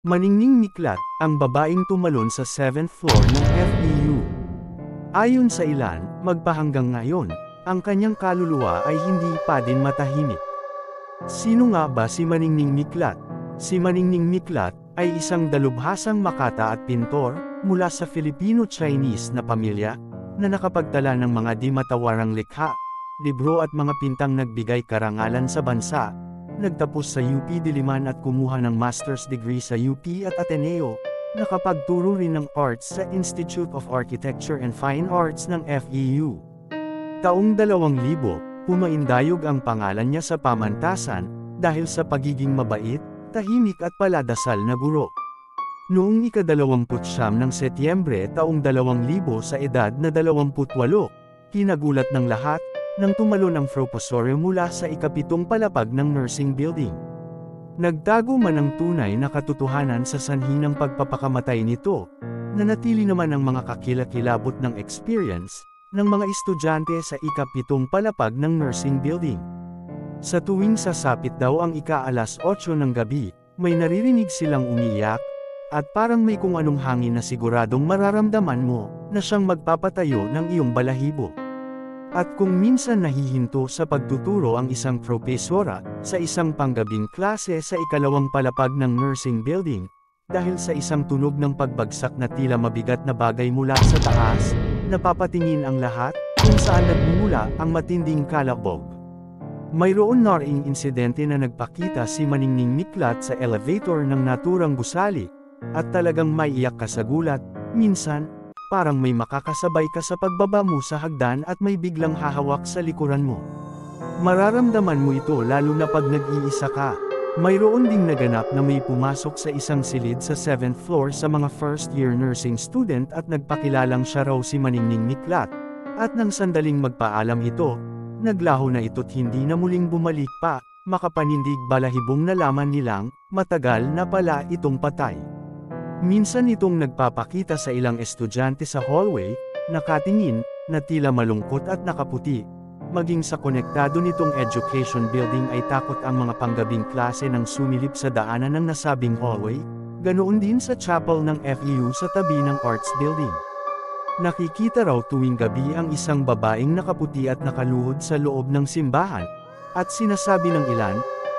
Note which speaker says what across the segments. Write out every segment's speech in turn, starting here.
Speaker 1: Maningning Miklat, ang babaeng tumalon sa 7th floor ng FEU. Ayon sa ilan, magpahanggang ngayon, ang kanyang kaluluwa ay hindi pa din matahimik. Sino nga ba si Maningning Miklat? Si Maningning Miklat ay isang dalubhasang makata at pintor mula sa Filipino-Chinese na pamilya na nakapagtala ng mga di matawarang likha, libro at mga pintang nagbigay karangalan sa bansa. Nagtapos sa UP Diliman at kumuha ng master's degree sa UP at Ateneo. Nakapagturo rin ng arts sa Institute of Architecture and Fine Arts ng FEU. Taong 2000, pumaindayog ang pangalan niya sa pamantasan dahil sa pagiging mabait, tahimik at paladasal na guro. Noong ika-29 ng Setyembre taong 2000 sa edad na 28, kinagulat ng lahat nang tumalon ang profesoryo mula sa ika-7 palapag ng nursing building. Nagtago man ang tunay na katotohanan sa sanhi ng pagpapakamatay nito, nanatili naman ang mga kakilakilabot ng experience ng mga estudyante sa ika-7 palapag ng nursing building. Sa tuwing sasapit daw ang ika-alas 8 ng gabi, may naririnig silang umiiyak, at parang may kung anong hangin na siguradong mararamdaman mo na siyang magpapatayo ng iyong balahibo. At kung minsan nahihinto sa pagtuturo ang isang propesora sa isang panggabing klase sa ikalawang palapag ng nursing building, dahil sa isang tunog ng pagbagsak na tila mabigat na bagay mula sa taas, napapatingin ang lahat kung saan nagmumula ang matinding kalabog. Mayroon na ring insidente na nagpakita si Maningning Miklat sa elevator ng naturang gusali, at talagang maiiyak ka sa gulat, minsan, parang may makakasabay ka sa pagbaba mo sa hagdan at may biglang hahawak sa likuran mo. Mararamdaman mo ito lalo na pag nag-iisa ka. Mayroon ding naganap na may pumasok sa isang silid sa 7th floor sa mga first year nursing student at nagpakilalang siya raw si Maningning Miklat. At nang sandaling magpaalam ito, naglaho na ito't hindi na muling bumalik pa, makapanindig balahibong nalaman nilang, matagal na pala itong patay. Minsan itong nagpapakita sa ilang estudyante sa hallway, nakatingin, na tila malungkot at nakaputi. Maging sa konektado nitong education building ay takot ang mga panggabing klase ng sumilip sa daanan ng nasabing hallway, ganoon din sa chapel ng FEU sa tabi ng arts building. Nakikita raw tuwing gabi ang isang babaeng nakaputi at nakaluhod sa loob ng simbahan, at sinasabi ng ilan,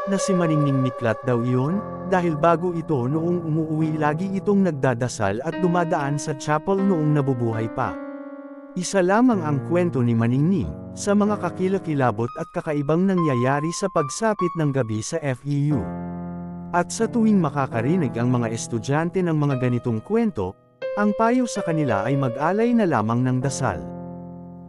Speaker 1: na si Maningning Miklat daw iyon, dahil bago ito noong umuuwi lagi itong nagdadasal at dumadaan sa chapel noong nabubuhay pa. Isa lamang ang kwento ni Maningning, sa mga kakilakilabot at kakaibang nangyayari sa pagsapit ng gabi sa FEU. At sa tuwing makakarinig ang mga estudyante ng mga ganitong kwento, ang payo sa kanila ay mag-alay na lamang ng dasal.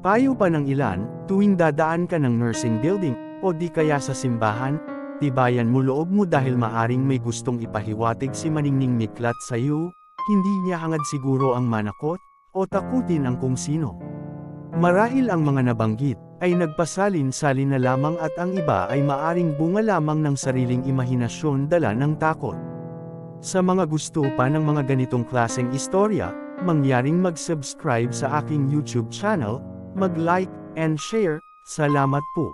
Speaker 1: Payo pa ng ilan, tuwing dadaan ka ng nursing building, o di kaya sa simbahan, tibayan mo loob mo dahil maaring may gustong ipahiwatig si Maningning Miklat sa iyo, hindi niya hangad siguro ang manakot, o takutin ang kung sino. Marahil ang mga nabanggit, ay nagpasalin-salin na lamang at ang iba ay maaring bunga lamang ng sariling imahinasyon dala ng takot. Sa mga gusto pa ng mga ganitong klaseng istorya, mangyaring mag-subscribe sa aking YouTube channel, mag-like, and share, salamat po.